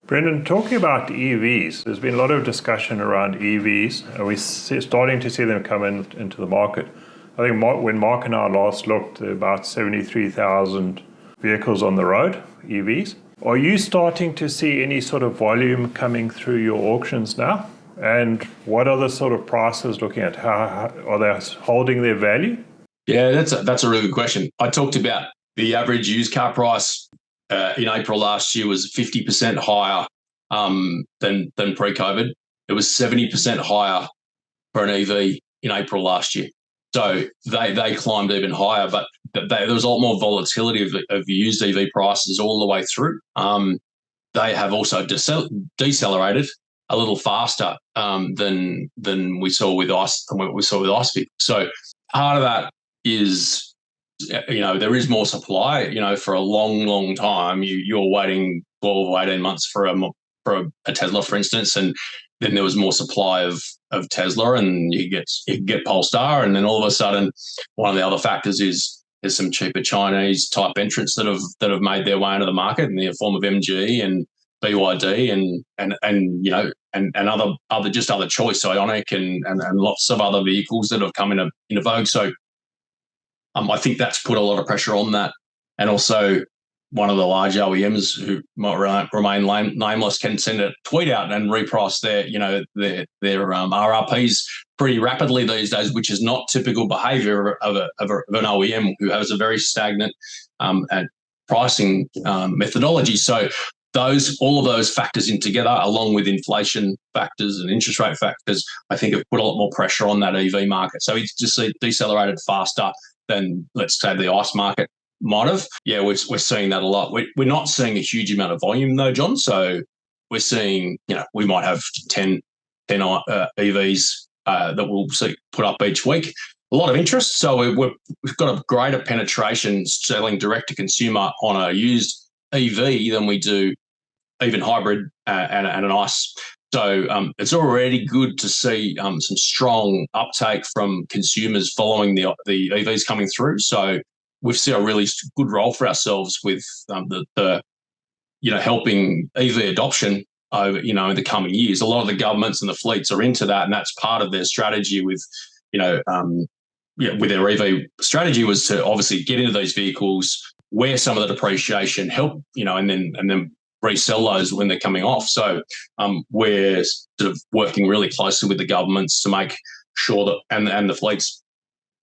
Brendan, talking about EVs, there's been a lot of discussion around EVs, and we're starting to see them come into the market. I think when Mark and I last looked, there were about 73,000 vehicles on the road, EVs. Are you starting to see any sort of volume coming through your auctions now? And what are the sort of prices looking at? How are they holding their value? Yeah, that's a really good question. I talked about the average used car price in April last year was 50% higher than pre-COVID. It was 70% higher for an EV in April last year. So they climbed even higher, but there was a lot more volatility of used EV prices all the way through. They have also decelerated a little faster than we saw with ICE vehicles. So part of that is, there is more supply. For a long time, you're waiting 12 or 18 months for a Tesla, for instance, and then there was more supply of Tesla, and you get Polestar, and then all of a sudden, one of the other factors is there's some cheaper Chinese type entrants that have made their way into the market in the form of MG and BYD and other choice, Ioniq and lots of other vehicles that have come into vogue. So I think that's put a lot of pressure on that. And also, one of the large OEMs who might remain nameless can send a tweet out and reprice their RRPs pretty rapidly these days, which is not typical behaviour of an OEM who has a very stagnant pricing methodology. So all of those factors in together, along with inflation factors and interest rate factors, I think have put a lot more pressure on that EV market. So it's just decelerated faster than, let's say, the ICE market might have. Yeah, we're seeing that a lot. We're not seeing a huge amount of volume though, John. So we're seeing, we might have 10 EVs that we'll see put up each week. A lot of interest. So we've got a greater penetration selling direct to consumer on a used EV than we do even hybrid and an ICE. So it's already good to see some strong uptake from consumers following the EVs coming through. So we've seen a really good role for ourselves with helping EV adoption over in the coming years. A lot of the governments and the fleets are into that, and that's part of their strategy with with their EV strategy was to obviously get into these vehicles, wear some of the depreciation, help and then resell those when they're coming off. So we're sort of working really closely with the governments to make sure that and the fleets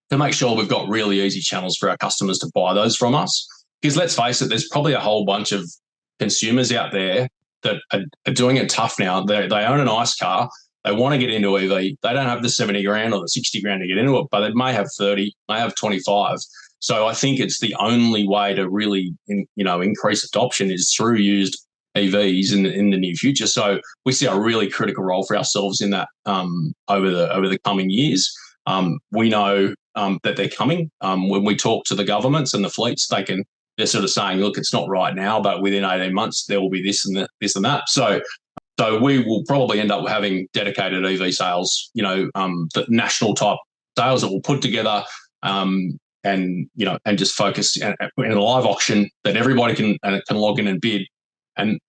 to make sure we've got really easy channels for our customers to buy those from us. Because let's face it, there's probably a whole bunch of consumers out there that are doing it tough now. They own an ICE car. They want to get into EV. They don't have the 70 grand or the 60 grand to get into it, but they may have 30, may have 25. So I think it's the only way to really, increase adoption is through used EVs in the near future. So we see a really critical role for ourselves in that over the coming years. We know that they're coming. When we talk to the governments and the fleets, they're sort of saying, look, it's not right now, but within 18 months there will be this and that. So we will probably end up having dedicated EV sales, the national type sales that we'll put together. And just focus in a live auction that everybody can log in and bid. And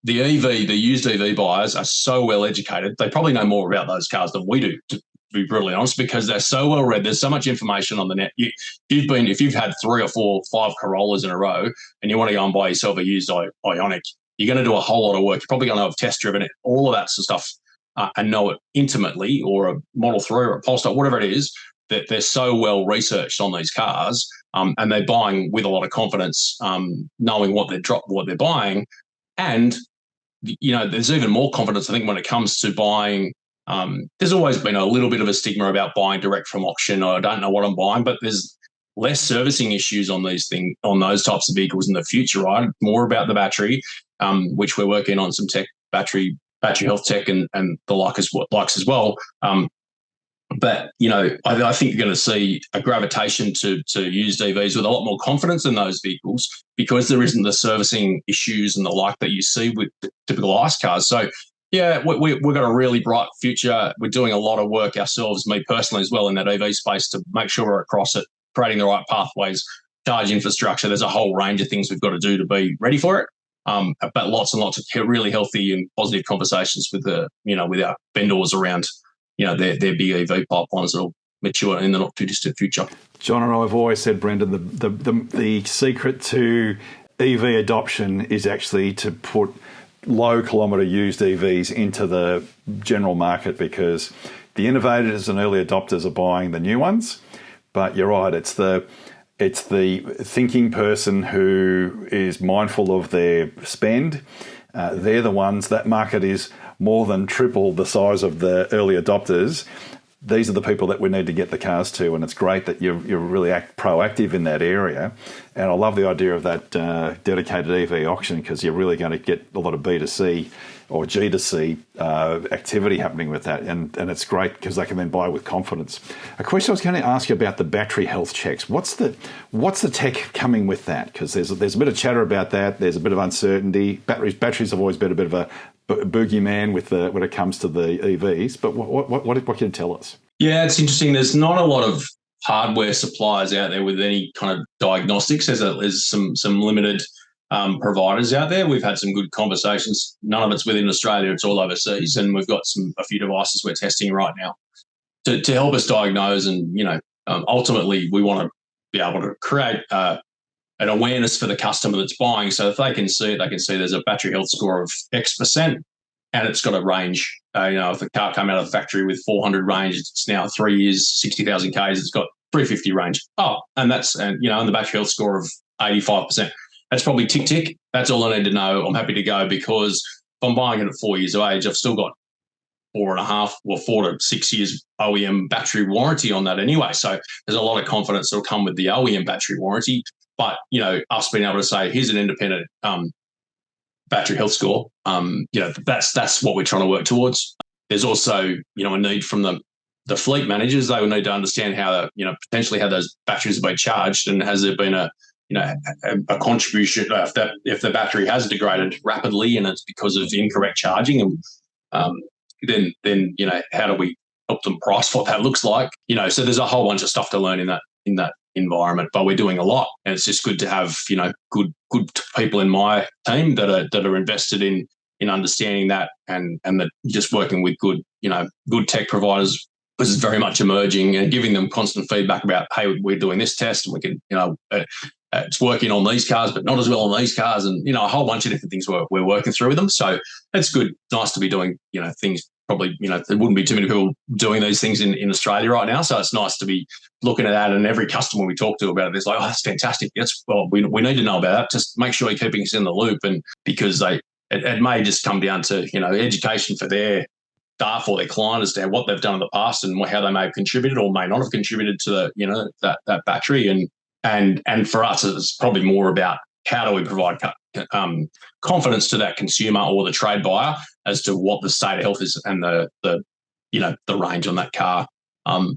the used EV buyers are so well educated. They probably know more about those cars than we do, to be brutally honest, because they're so well read. There's so much information on the net. If you've had 3 or 4, 5 Corollas in a row and you want to go and buy yourself a used Ioniq, you're going to do a whole lot of work. You're probably going to have test driven it, all of that sort of stuff, and know it intimately, or a Model 3 or a Polestar, whatever it is. That they're so well researched on these cars, and they're buying with a lot of confidence, knowing what they're buying, and there's even more confidence. I think when it comes to buying, there's always been a little bit of a stigma about buying direct from auction. I don't know what I'm buying, but there's less servicing issues on those types of vehicles in the future, right? More about the battery, which we're working on some battery health tech and the likes as well. But, I think you're going to see a gravitation to used EVs with a lot more confidence in those vehicles because there isn't the servicing issues and the like that you see with typical ICE cars. So, yeah, we've got a really bright future. We're doing a lot of work ourselves, me personally as well, in that EV space to make sure we're across it, creating the right pathways, charge infrastructure. There's a whole range of things we've got to do to be ready for it. but lots and lots of really healthy and positive conversations with with our vendors around, their big EV pipelines that'll mature in the not too distant future. John and I have always said, Brendon, the secret to EV adoption is actually to put low kilometre used EVs into the general market, because the innovators and early adopters are buying the new ones. But you're right, it's the thinking person who is mindful of their spend. They're the ones, that market is more than triple the size of the early adopters. These are the people that we need to get the cars to, and it's great that you're really proactive in that area. And I love the idea of that dedicated EV auction, because you're really going to get a lot of B2C or G2C activity happening with that, and it's great because they can then buy with confidence. A question I was going to ask you about the battery health checks. What's the tech coming with that? Because there's a bit of chatter about that. There's a bit of uncertainty. Batteries have always been a bit of a boogeyman when it comes to the EVs. But what can you tell us? Yeah, it's interesting. There's not a lot of hardware suppliers out there with any kind of diagnostics. There's some limited providers out there. We've had some good conversations. None of it's within Australia; it's all overseas, and we've got a few devices we're testing right now to help us diagnose. And ultimately, we want to be able to create an awareness for the customer that's buying. So if they can see it, they can see there's a battery health score of X%, and it's got a range. If the car came out of the factory with 400 range, it's now 3 years, 60,000 Ks, it's got 350 range. And the battery health score of 85%. That's probably tick. That's all I need to know. I'm happy to go, because if I'm buying it at 4 years of age, I've still got 4 to 6 years OEM battery warranty on that anyway. So there's a lot of confidence that'll come with the OEM battery warranty. But, us being able to say, here's an independent battery health score, that's what we're trying to work towards. There's also, a need from the fleet managers. They will need to understand how, potentially how those batteries have been charged, and has there been a contribution if the battery has degraded rapidly and it's because of incorrect charging, and then how do we help them price what that looks like? So there's a whole bunch of stuff to learn in that environment, but we're doing a lot, and it's just good to have good people in my team that are invested in understanding that, and that just working with good tech providers. This is very much emerging, and giving them constant feedback about, hey, we're doing this test, and we can it's working on these cars but not as well on these cars, and a whole bunch of different things we're working through with them. So it's good. It's nice to be doing things. Probably, there wouldn't be too many people doing these things in Australia right now. So it's nice to be looking at that. And every customer we talk to about it is like, oh, that's fantastic. We need to know about that. Just make sure you're keeping us in the loop. And because it may just come down to, education for their staff or their client as to what they've done in the past and how they may have contributed or may not have contributed to the, that battery. And for us, it's probably more about how do we provide confidence to that consumer or the trade buyer as to what the state of health is and the range on that car.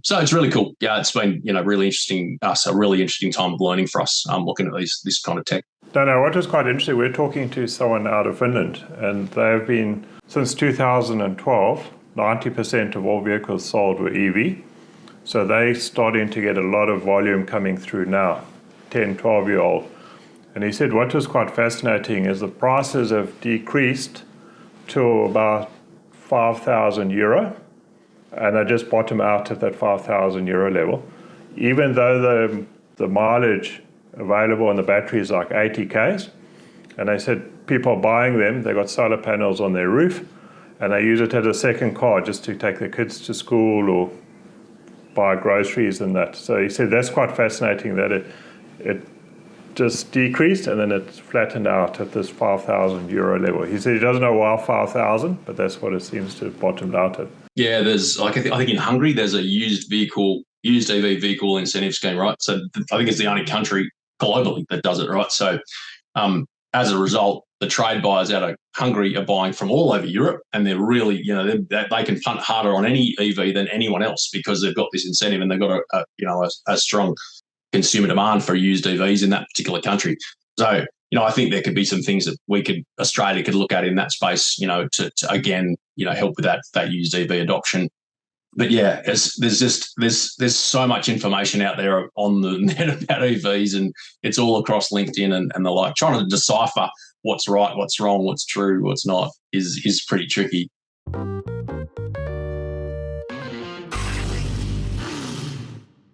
So it's really cool. Yeah, it's been really interesting. A really interesting time of learning for us. Looking at this kind of tech. No, what was quite interesting, we're talking to someone out of Finland, and they've been, since 2012, 90% of all vehicles sold were EV. So they're starting to get a lot of volume coming through now, 10, 12-year-old. And he said what was quite fascinating is the prices have decreased to about €5,000, and they just bottom out at that €5,000 level. Even though the mileage available on the battery is like 80 Ks, and they said people are buying them, they've got solar panels on their roof, and they use it as a second car just to take their kids to school or buy groceries and that. So he said that's quite fascinating that it just decreased and then it's flattened out at this €5,000 level. He said he doesn't know why 5,000, but that's what it seems to have bottomed out at. Yeah, there's I think in Hungary there's a used EV vehicle incentive scheme, right? So I think it's the only country globally that does it, right? So as a result, the trade buyers out of Hungary are buying from all over Europe, and they're really, they can punt harder on any EV than anyone else because they've got this incentive and they've got a strong consumer demand for used EVs in that particular country. So, I think there could be some things that Australia could look at in that space, to again, help with that used EV adoption. But yeah, there's so much information out there on the net about EVs, and it's all across LinkedIn and the like, trying to decipher what's right, what's wrong, what's true, what's not is pretty tricky.